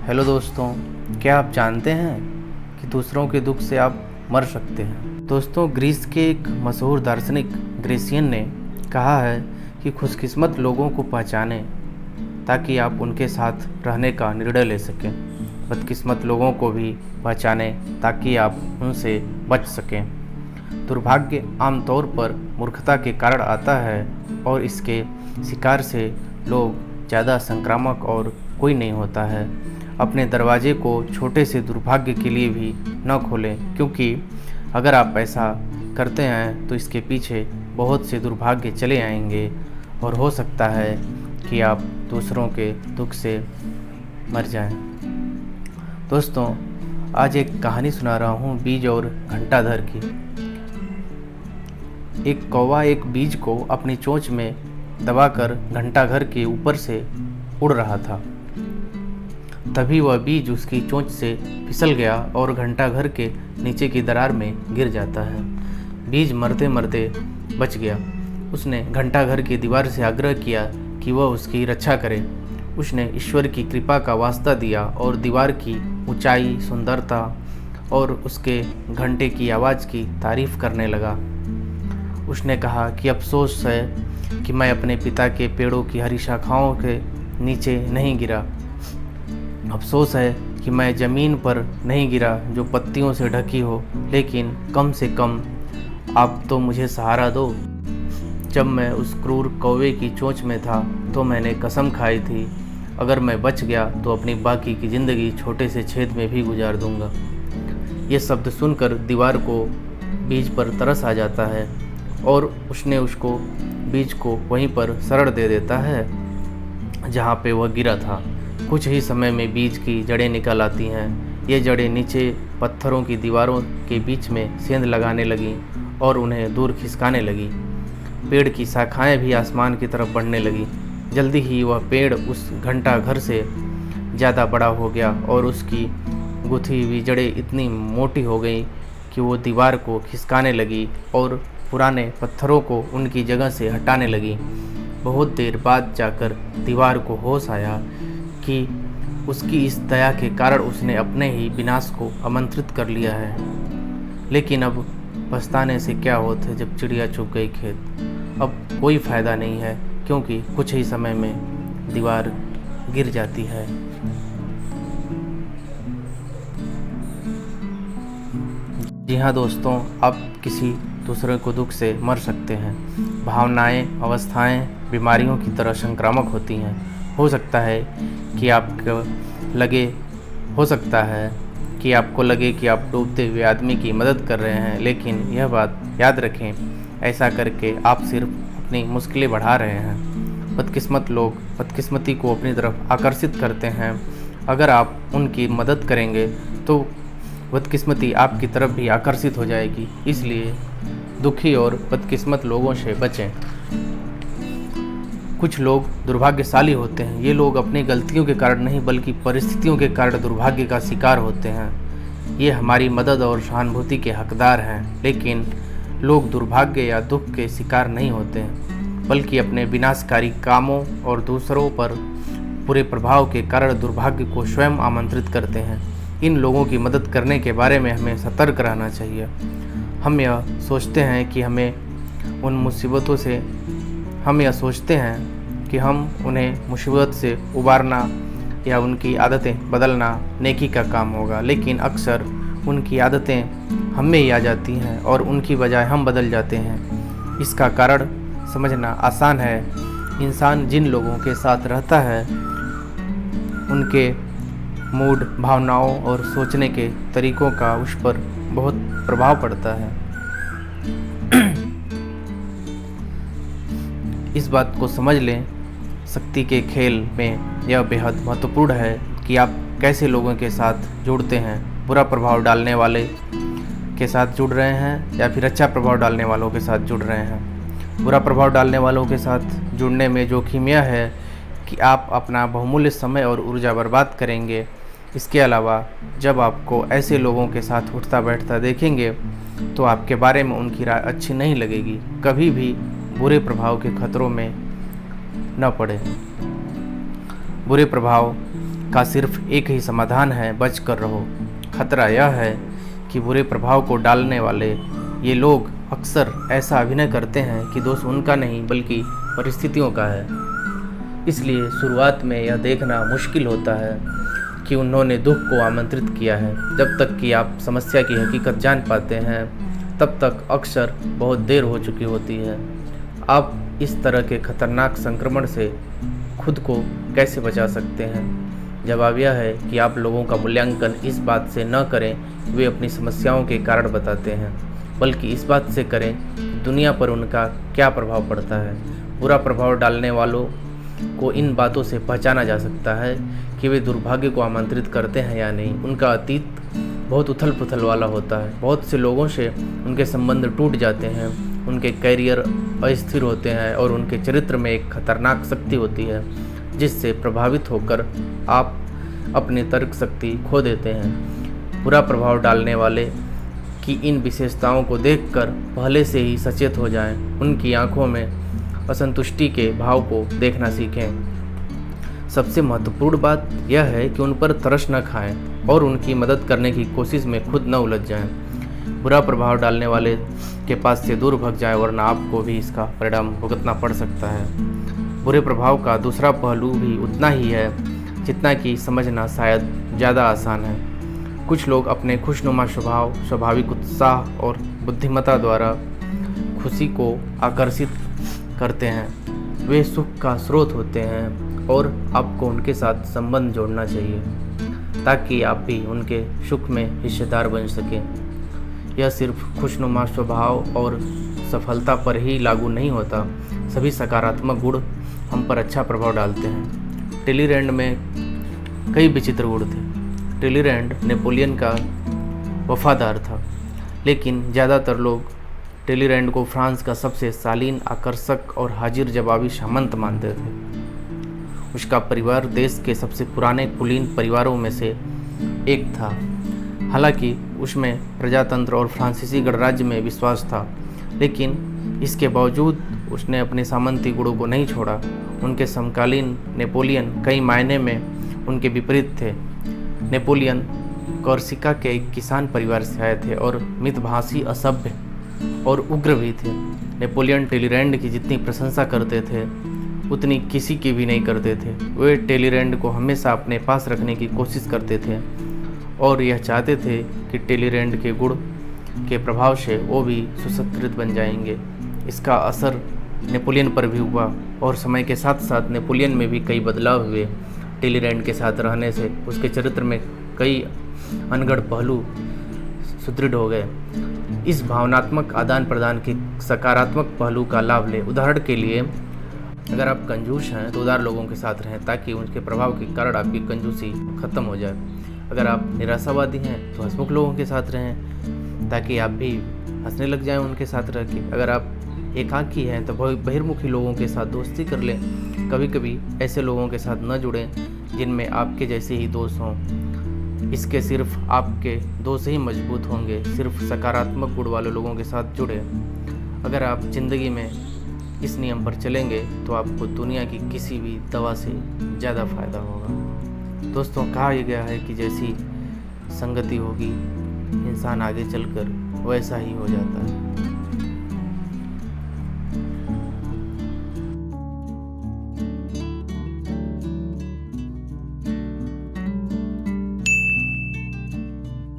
Hello दोस्तों, क्या आप जानते हैं कि दूसरों के दुख से आप मर सकते हैं। दोस्तों, ग्रीस के एक मशहूर दार्शनिक ग्रेशियन ने कहा है कि खुशकिस्मत लोगों को पहचानें ताकि आप उनके साथ रहने का निर्णय ले सकें। बदकिस्मत लोगों को भी पहचानें ताकि आप उनसे बच सकें। दुर्भाग्य आमतौर पर मूर्खता के कारण आता है और इसके शिकार से लोग ज़्यादा संक्रामक और कोई नहीं होता है। अपने दरवाजे को छोटे से दुर्भाग्य के लिए भी न खोलें, क्योंकि अगर आप ऐसा करते हैं तो इसके पीछे बहुत से दुर्भाग्य चले आएंगे और हो सकता है कि आप दूसरों के दुख से मर जाएं। दोस्तों, आज एक कहानी सुना रहा हूँ बीज और घंटाधर की। एक कौवा एक बीज को अपनी चोंच में दबाकर घंटाघर के ऊपर से उड़ रहा था। तभी वह बीज उसकी चोंच से फिसल गया और घंटाघर के नीचे की दरार में गिर जाता है। बीज मरते मरते बच गया। उसने घंटाघर की दीवार से आग्रह किया कि वह उसकी रक्षा करे। उसने ईश्वर की कृपा का वास्ता दिया और दीवार की ऊंचाई, सुंदरता और उसके घंटे की आवाज़ की तारीफ करने लगा। उसने कहा कि अफसोस है कि मैं अपने पिता के पेड़ों की हरी शाखाओं के नीचे नहीं गिरा। अफसोस है कि मैं ज़मीन पर नहीं गिरा जो पत्तियों से ढकी हो, लेकिन कम से कम आप तो मुझे सहारा दो। जब मैं उस क्रूर कौवे की चोंच में था तो मैंने कसम खाई थी, अगर मैं बच गया तो अपनी बाकी की ज़िंदगी छोटे से छेद में भी गुजार दूंगा। ये शब्द सुनकर दीवार को बीज पर तरस आ जाता है और उसने उसको बीज को वहीं पर शरण दे देता है जहाँ पे वह गिरा था। कुछ ही समय में बीज की जड़ें निकल आती हैं। ये जड़ें नीचे पत्थरों की दीवारों के बीच में सेंध लगाने लगीं और उन्हें दूर खिसकाने लगी। पेड़ की शाखाएं भी आसमान की तरफ बढ़ने लगी। जल्दी ही वह पेड़ उस घंटाघर से ज़्यादा बड़ा हो गया और उसकी गुथी हुई जड़ें इतनी मोटी हो गई कि वो दीवार को खिसकाने लगी और पुराने पत्थरों को उनकी जगह से हटाने लगी। बहुत देर बाद जाकर दीवार को होश आया कि उसकी इस दया के कारण उसने अपने ही विनाश को आमंत्रित कर लिया है। लेकिन अब पछताने से क्या होता है जब चिड़िया चुग गई खेत। अब कोई फ़ायदा नहीं है, क्योंकि कुछ ही समय में दीवार गिर जाती है। जी हाँ दोस्तों, आप किसी दूसरे को दुख से मर सकते हैं। भावनाएं, अवस्थाएं बीमारियों की तरह संक्रामक होती हैं। हो सकता है कि आपको लगे कि आप डूबते हुए आदमी की मदद कर रहे हैं, लेकिन यह बात याद रखें, ऐसा करके आप सिर्फ अपनी मुश्किलें बढ़ा रहे हैं। बदकिस्मत लोग बदकिस्मती को अपनी तरफ आकर्षित करते हैं। अगर आप उनकी मदद करेंगे तो बदकिस्मती आपकी तरफ भी आकर्षित हो जाएगी। इसलिए दुखी और बदकिस्मत लोगों से बचें। कुछ लोग दुर्भाग्यशाली होते हैं। ये लोग अपनी गलतियों के कारण नहीं बल्कि परिस्थितियों के कारण दुर्भाग्य का शिकार होते हैं। ये हमारी मदद और सहानुभूति के हकदार हैं। लेकिन लोग दुर्भाग्य या दुख के शिकार नहीं होते हैं, बल्कि अपने विनाशकारी कामों और दूसरों पर बुरे प्रभाव के कारण दुर्भाग्य को स्वयं आमंत्रित करते हैं। इन लोगों की मदद करने के बारे में हमें सतर्क रहना चाहिए। हम यह सोचते हैं कि हम उन्हें मुसीबत से उबारना या उनकी आदतें बदलना नेकी का काम होगा, लेकिन अक्सर उनकी आदतें हम में ही आ जाती हैं और उनकी बजाय हम बदल जाते हैं। इसका कारण समझना आसान है। इंसान जिन लोगों के साथ रहता है उनके मूड, भावनाओं और सोचने के तरीक़ों का उस पर बहुत प्रभाव पड़ता है। इस बात को समझ लें, शक्ति के खेल में यह बेहद महत्वपूर्ण है कि आप कैसे लोगों के साथ जुड़ते हैं। बुरा प्रभाव डालने वाले के साथ जुड़ रहे हैं या फिर अच्छा प्रभाव डालने वालों के साथ जुड़ रहे हैं। बुरा प्रभाव डालने वालों के साथ जुड़ने में जोखिम यह है कि आप अपना बहुमूल्य समय और ऊर्जा बर्बाद करेंगे। इसके अलावा जब आपको ऐसे लोगों के साथ उठता बैठता देखेंगे तो आपके बारे में उनकी राय अच्छी नहीं लगेगी। कभी भी बुरे प्रभाव के खतरों में न पड़े। बुरे प्रभाव का सिर्फ एक ही समाधान है, बच कर रहो। खतरा यह है कि बुरे प्रभाव को डालने वाले ये लोग अक्सर ऐसा अभिनय करते हैं कि दोष उनका नहीं बल्कि परिस्थितियों का है। इसलिए शुरुआत में यह देखना मुश्किल होता है कि उन्होंने दुख को आमंत्रित किया है। जब तक कि आप समस्या की हकीकत जान पाते हैं तब तक अक्सर बहुत देर हो चुकी होती है। आप इस तरह के खतरनाक संक्रमण से खुद को कैसे बचा सकते हैं? जवाब यह है कि आप लोगों का मूल्यांकन इस बात से न करें कि वे अपनी समस्याओं के कारण बताते हैं, बल्कि इस बात से करें कि दुनिया पर उनका क्या प्रभाव पड़ता है। बुरा प्रभाव डालने वालों को इन बातों से पहचाना जा सकता है कि वे दुर्भाग्य को आमंत्रित करते हैं या नहीं। उनका अतीत बहुत उथल पुथल वाला होता है। बहुत से लोगों से उनके संबंध टूट जाते हैं, उनके कैरियर अस्थिर होते हैं और उनके चरित्र में एक खतरनाक शक्ति होती है जिससे प्रभावित होकर आप अपनी तर्क शक्ति खो देते हैं। बुरा प्रभाव डालने वाले की इन विशेषताओं को देखकर पहले से ही सचेत हो जाएं। उनकी आंखों में असंतुष्टि के भाव को देखना सीखें। सबसे महत्वपूर्ण बात यह है कि उन पर तरस न खाएं और उनकी मदद करने की कोशिश में खुद न उलझ जाएं। बुरा प्रभाव डालने वाले के पास से दूर भग जाएं, वरना आपको भी इसका परिणाम भुगतना पड़ सकता है। बुरे प्रभाव का दूसरा पहलू भी उतना ही है जितना कि समझना शायद ज़्यादा आसान है। कुछ लोग अपने खुशनुमा स्वभाव, स्वाभाविक उत्साह और बुद्धिमत्ता द्वारा खुशी को आकर्षित करते हैं। वे सुख का स्रोत होते हैं और आपको उनके साथ संबंध जोड़ना चाहिए ताकि आप भी उनके सुख में हिस्सेदार बन सकें। यह सिर्फ खुशनुमा स्वभाव और सफलता पर ही लागू नहीं होता, सभी सकारात्मक गुण हम पर अच्छा प्रभाव डालते हैं। टेलीरैंड में कई विचित्र गुण थे। टेलीरैंड नेपोलियन का वफादार था, लेकिन ज़्यादातर लोग टेलीरैंड को फ्रांस का सबसे शालीन, आकर्षक और हाजिर जवाबी सामंत मानते थे। उसका परिवार देश के सबसे पुराने कुलीन परिवारों में से एक था। हालांकि उसमें प्रजातंत्र और फ्रांसीसी गणराज्य में विश्वास था, लेकिन इसके बावजूद उसने अपने सामंती गुणों को नहीं छोड़ा। उनके समकालीन नेपोलियन कई मायने में उनके विपरीत थे। नेपोलियन कॉर्सिका के एक किसान परिवार से आए थे और मितभाषी, असभ्य और उग्र भी थे। नेपोलियन टेलीरैंड की जितनी प्रशंसा करते थे उतनी किसी की भी नहीं करते थे। वे टेलीरैंड को हमेशा अपने पास रखने की कोशिश करते थे और यह चाहते थे कि टेलीरैंड के गुण के प्रभाव से वो भी सुसंस्कृत बन जाएंगे। इसका असर नेपोलियन पर भी हुआ और समय के साथ साथ नेपोलियन में भी कई बदलाव हुए। टेलीरैंड के साथ रहने से उसके चरित्र में कई अनगढ़ पहलू सुदृढ़ हो गए। इस भावनात्मक आदान प्रदान के सकारात्मक पहलू का लाभ लें। उदाहरण के लिए, अगर आप कंजूस हैं तो उदार लोगों के साथ रहें ताकि उनके प्रभाव के कारण आपकी कंजूसी खत्म हो जाए। अगर आप निराशावादी हैं तो हंसमुख लोगों के साथ रहें ताकि आप भी हंसने लग जाएं उनके साथ रह के। अगर आप एकाकी हैं तो बहिर्मुखी लोगों के साथ दोस्ती कर लें। कभी कभी ऐसे लोगों के साथ न जुड़ें जिनमें आपके जैसे ही दोस्त हों। इसके सिर्फ आपके दोस्त ही मजबूत होंगे। सिर्फ सकारात्मक गुण वाले लोगों के साथ जुड़े। अगर आप ज़िंदगी में इस नियम पर चलेंगे तो आपको दुनिया की किसी भी दवा से ज़्यादा फायदा होगा। दोस्तों, कहा गया है कि जैसी संगति होगी इंसान आगे चलकर वैसा ही हो जाता है।